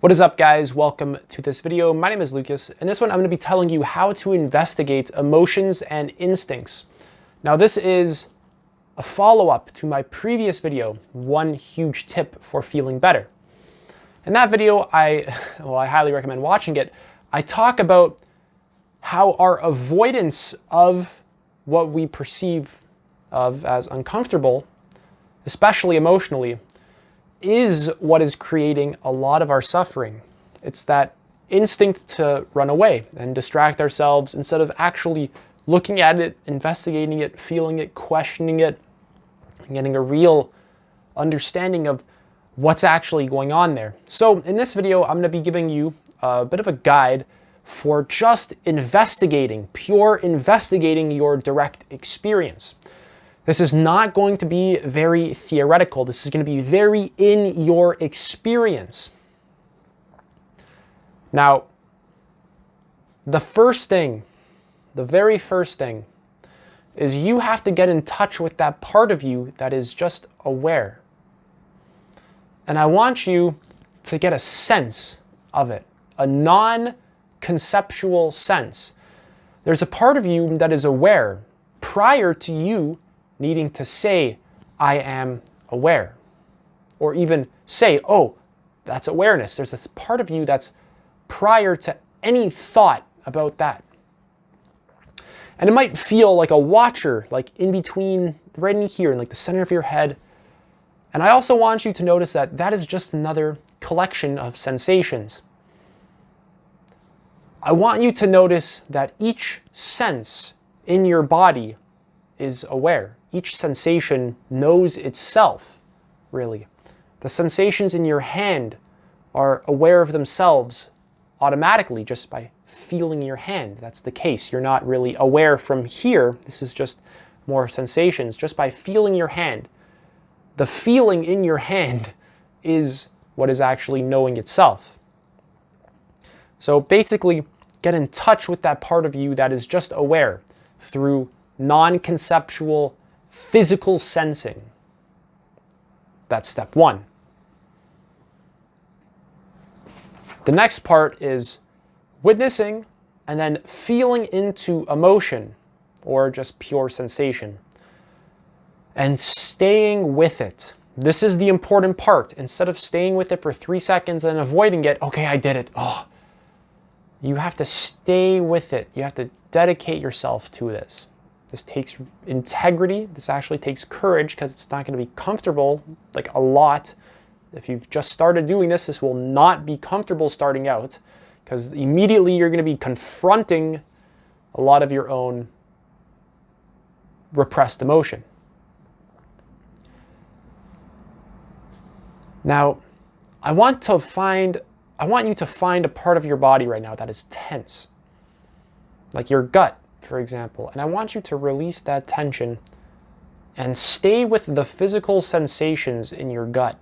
What is up, guys? Welcome to this video. My name is Lucas. In this one, I'm going to be telling you how to investigate emotions and instincts. Now, this is a follow-up to my previous video, one huge tip for feeling better. In that video, I highly recommend watching it. I talk about how our avoidance of what we perceive of as uncomfortable, especially emotionally, is what is creating a lot of our suffering. It's that instinct to run away and distract ourselves instead of actually looking at it, investigating it, feeling it, questioning it, and getting a real understanding of what's actually going on there. So in this video, I'm going to be giving you a bit of a guide for just pure investigating your direct experience. This is not going to be very theoretical. This is going to be very in your experience. Now, the very first thing, is you have to get in touch with that part of you that is just aware. And I want you to get a sense of it, a non-conceptual sense. There's a part of you that is aware prior to you needing to say, I am aware. Or even say, oh, that's awareness. There's a part of you that's prior to any thought about that. And it might feel like a watcher, like in between, right in here, in like the center of your head. And I also want you to notice that that is just another collection of sensations. I want you to notice that each sense in your body is aware. Each sensation knows itself, really. The sensations in your hand are aware of themselves automatically just by feeling your hand. That's the case. You're not really aware from here. This is just more sensations. Just by feeling your hand. The feeling in your hand is what is actually knowing itself. So basically, get in touch with that part of you that is just aware through non-conceptual physical sensing. That's step one. The next part is witnessing and then feeling into emotion or just pure sensation and staying with it. This is the important part. Instead of staying with it for 3 seconds and avoiding it, okay, I did it. Oh, you have to stay with it. You have to dedicate yourself to this. This takes integrity. This actually takes courage because it's not going to be comfortable, like a lot. If you've just started doing this, this will not be comfortable starting out because immediately you're going to be confronting a lot of your own repressed emotion. Now, I want you to find a part of your body right now that is tense, like your gut, for example, and I want you to release that tension and stay with the physical sensations in your gut.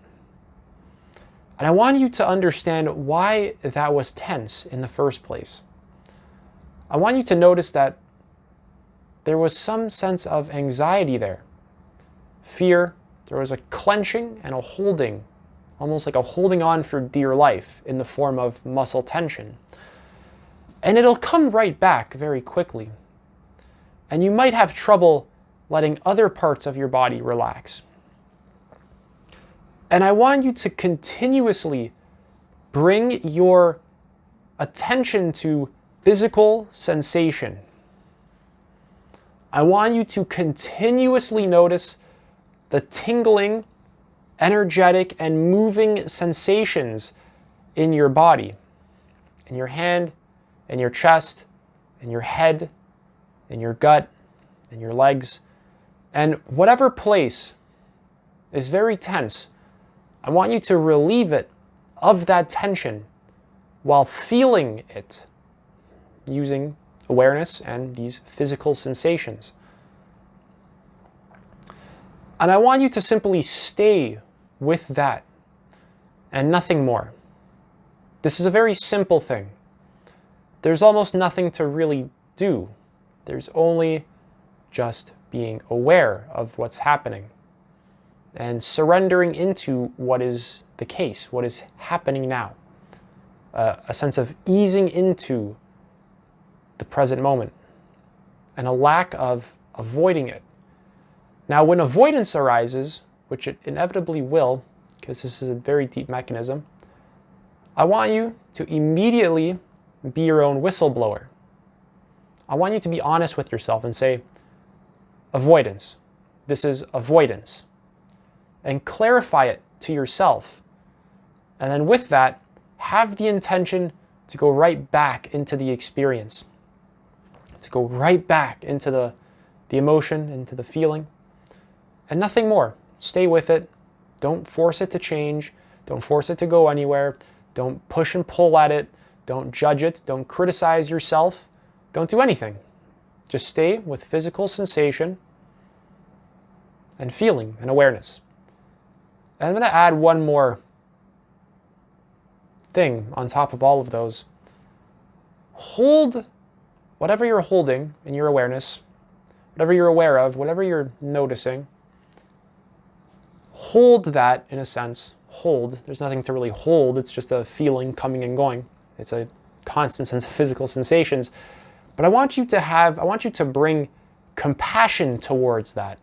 And I want you to understand why that was tense in the first place. I want you to notice that there was some sense of anxiety there, fear. There was a clenching and a holding, almost like a holding on for dear life in the form of muscle tension. And it'll come right back very quickly. And you might have trouble letting other parts of your body relax. And I want you to continuously bring your attention to physical sensation. I want you to continuously notice the tingling, energetic, and moving sensations in your body, in your hand, in your chest, in your head, in your gut, in your legs, and whatever place is very tense, I want you to relieve it of that tension while feeling it using awareness and these physical sensations. And I want you to simply stay with that and nothing more. This is a very simple thing. There's almost nothing to really do. There's only just being aware of what's happening and surrendering into what is the case, what is happening now. a sense of easing into the present moment, and a lack of avoiding it. Now, when avoidance arises, which it inevitably will, because this is a very deep mechanism, I want you to immediately be your own whistleblower. I want you to be honest with yourself and say, avoidance. This is avoidance. And clarify it to yourself. And then with that, have the intention to go right back into the experience. To go right back into the emotion, into the feeling. And nothing more. Stay with it. Don't force it to change. Don't force it to go anywhere. Don't push and pull at it. Don't judge it. Don't criticize yourself. Don't do anything. Just stay with physical sensation and feeling and awareness. And I'm going to add one more thing on top of all of those. Hold whatever you're holding in your awareness, whatever you're aware of, whatever you're noticing. Hold that in a sense. Hold. There's nothing to really hold. It's just a feeling coming and going. It's a constant sense of physical sensations. But I want you to bring compassion towards that.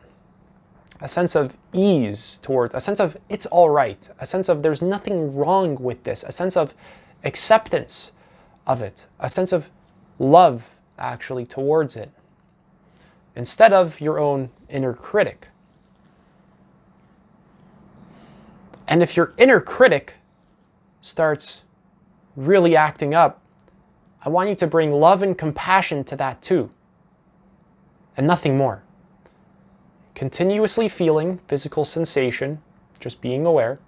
A sense of ease towards, a sense of it's all right. A sense of there's nothing wrong with this. A sense of acceptance of it. A sense of love, actually, towards it. Instead of your own inner critic. And if your inner critic starts really acting up, I want you to bring love and compassion to that too. And nothing more. Continuously feeling physical sensation, just being aware,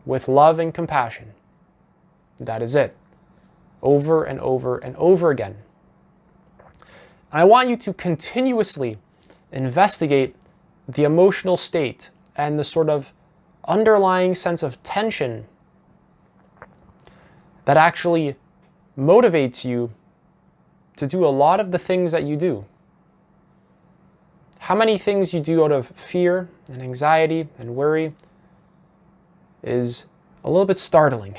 with love and compassion. That is it. Over and over and over again. And I want you to continuously investigate the emotional state and the sort of underlying sense of tension that actually motivates you to do a lot of the things that you do. How many things you do out of fear and anxiety and worry is a little bit startling.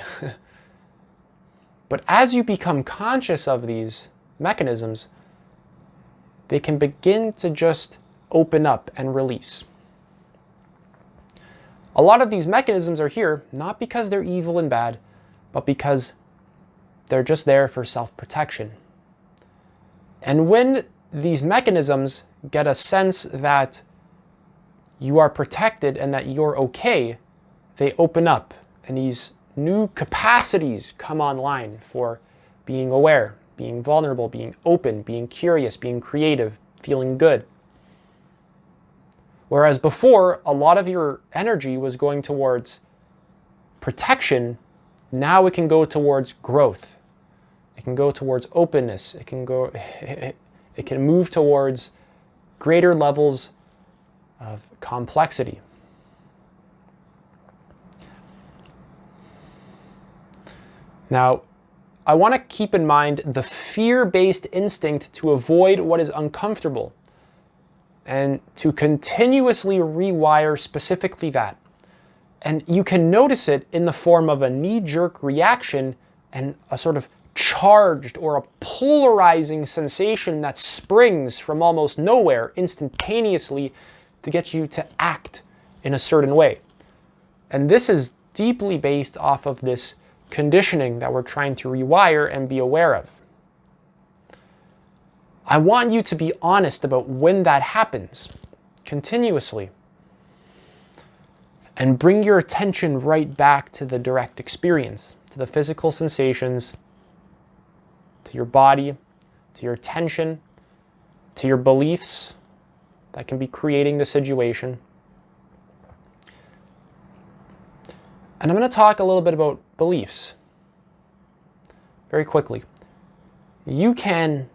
But as you become conscious of these mechanisms, they can begin to just open up and release. A lot of these mechanisms are here not because they're evil and bad, but because they're just there for self-protection. And when these mechanisms get a sense that you are protected and that you're okay, they open up and these new capacities come online for being aware, being vulnerable, being open, being curious, being creative, feeling good. Whereas before, a lot of your energy was going towards protection, now it can go towards growth. It can go towards openness. It can move towards greater levels of complexity. Now, I want to keep in mind the fear-based instinct to avoid what is uncomfortable and to continuously rewire specifically that. And you can notice it in the form of a knee-jerk reaction and a sort of charged or a polarizing sensation that springs from almost nowhere instantaneously to get you to act in a certain way. And this is deeply based off of this conditioning that we're trying to rewire and be aware of. I want you to be honest about when that happens, continuously. And bring your attention right back to the direct experience, to the physical sensations, to your body, to your attention, to your beliefs that can be creating the situation. And I'm going to talk a little bit about beliefs very quickly. You can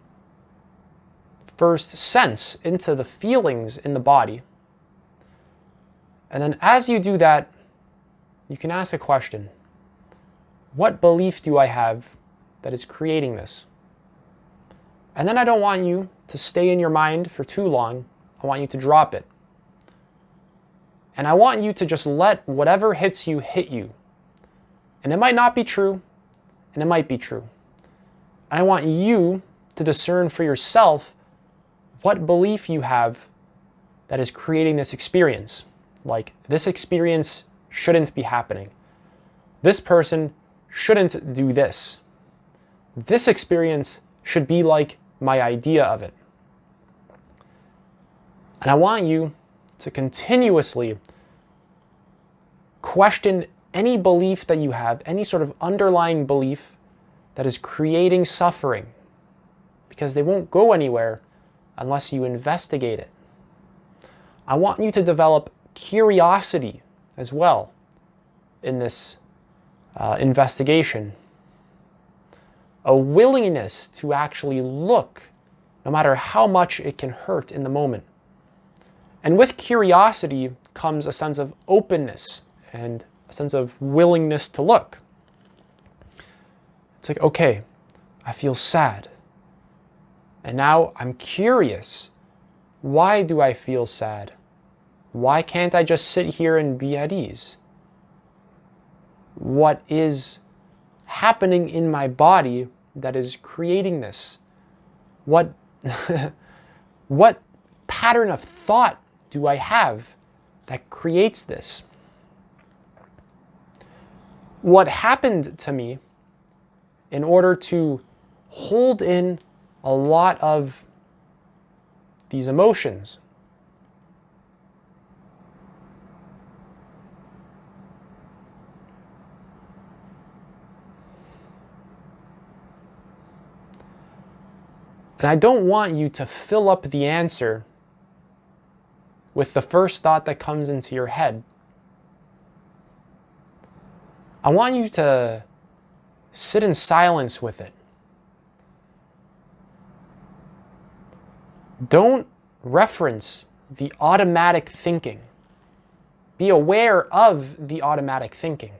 first sense into the feelings in the body. And then as you do that, you can ask a question. What belief do I have that is creating this? And then I don't want you to stay in your mind for too long. I want you to drop it. And I want you to just let whatever hits you hit you. And it might not be true. and it might be true. And I want you to discern for yourself what belief you have that is creating this experience. Like, this experience shouldn't be happening. This person shouldn't do this. This experience should be like my idea of it. And I want you to continuously question any belief that you have, any sort of underlying belief that is creating suffering, because they won't go anywhere unless you investigate it. I want you to develop curiosity as well in this investigation. A willingness to actually look, no matter how much it can hurt in the moment. And with curiosity comes a sense of openness and a sense of willingness to look. It's like, okay, I feel sad. And now I'm curious. Why do I feel sad? Why can't I just sit here and be at ease? What is happening in my body that is creating this? What pattern of thought do I have that creates this? What happened to me in order to hold in a lot of these emotions? And I don't want you to fill up the answer with the first thought that comes into your head. I want you to sit in silence with it. Don't reference the automatic thinking. Be aware of the automatic thinking.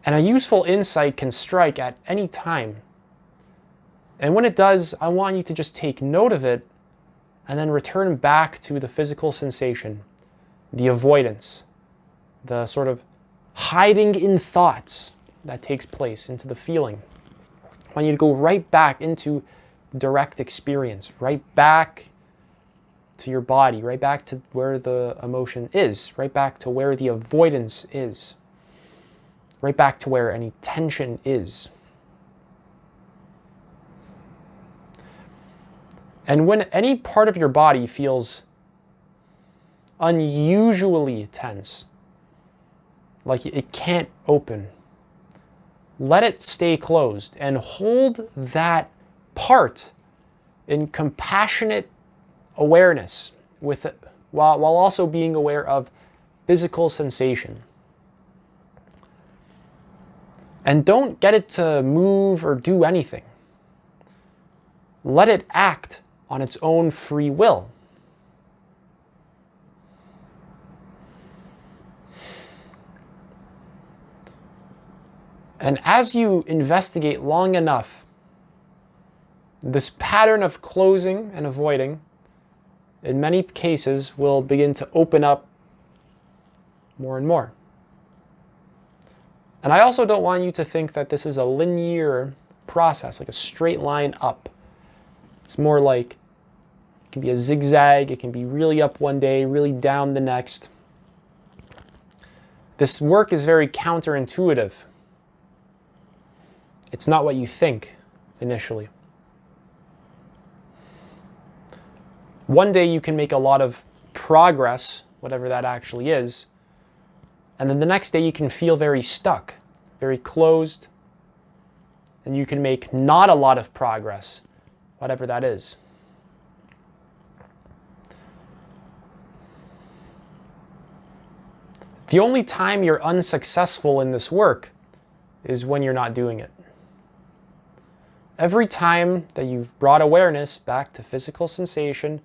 And a useful insight can strike at any time. And when it does, I want you to just take note of it and then return back to the physical sensation, the avoidance, the sort of hiding in thoughts that takes place into the feeling. I want you to go right back into direct experience, right back to your body, right back to where the emotion is, right back to where the avoidance is, right back to where any tension is. And when any part of your body feels unusually tense, like it can't open, let it stay closed and hold that part in compassionate awareness with it, while also being aware of physical sensation. And don't get it to move or do anything. Let it act on its own free will. And as you investigate long enough, this pattern of closing and avoiding, in many cases, will begin to open up more and more. And I also don't want you to think that this is a linear process, like a straight line up. It's more like it can be a zigzag, it can be really up one day, really down the next. This work is very counterintuitive. It's not what you think initially. One day you can make a lot of progress, whatever that actually is, and then the next day you can feel very stuck, very closed, and you can make not a lot of progress, whatever that is. The only time you're unsuccessful in this work is when you're not doing it. Every time that you've brought awareness back to physical sensation,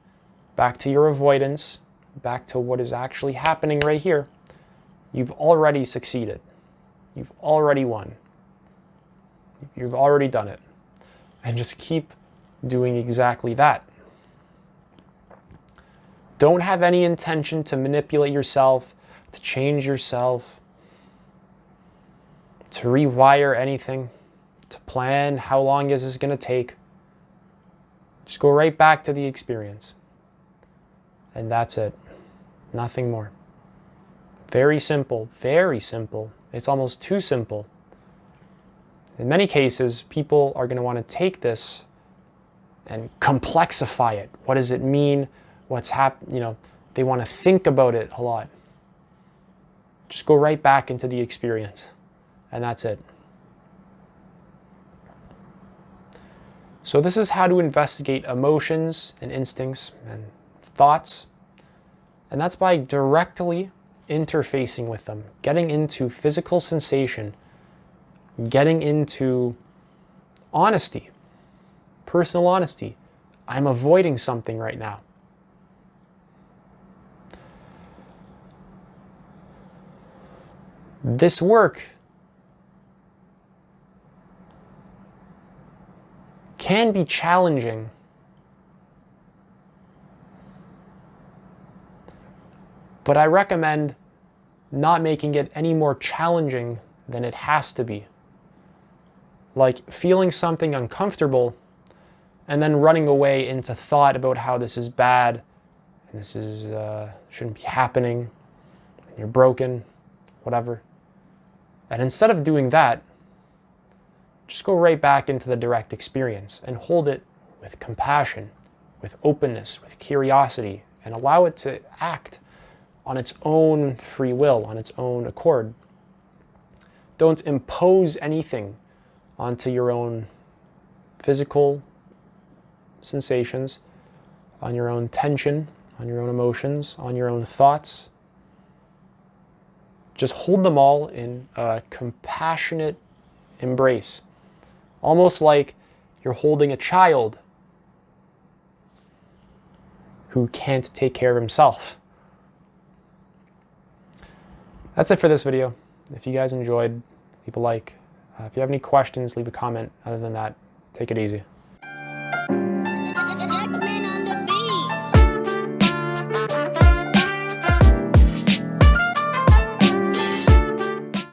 back to your avoidance, back to what is actually happening right here, you've already succeeded. You've already won. You've already done it. And just keep doing exactly that. Don't have any intention to manipulate yourself, to change yourself. to rewire anything, to plan how long is this going to take. Just go right back to the experience. And that's it. Nothing more. Very simple, very simple. It's almost too simple. In many cases, people are going to want to take this and complexify it. What does it mean? What's happening? They want to think about it a lot. Just go right back into the experience. And that's it. So this is how to investigate emotions and instincts and thoughts. And that's by directly interfacing with them, getting into physical sensation, getting into honesty, personal honesty. I'm avoiding something right now. This work can be challenging, but I recommend not making it any more challenging than it has to be. Like feeling something uncomfortable and then running away into thought about how this is bad and this is shouldn't be happening, and you're broken, whatever. And instead of doing that, just go right back into the direct experience and hold it with compassion, with openness, with curiosity, and allow it to act on its own free will, on its own accord. Don't impose anything onto your own physical sensations, on your own tension, on your own emotions, on your own thoughts. Just hold them all in a compassionate embrace. Almost like you're holding a child who can't take care of himself. That's it for this video. If you guys enjoyed, leave a like. If you have any questions, leave a comment. Other than that, take it easy.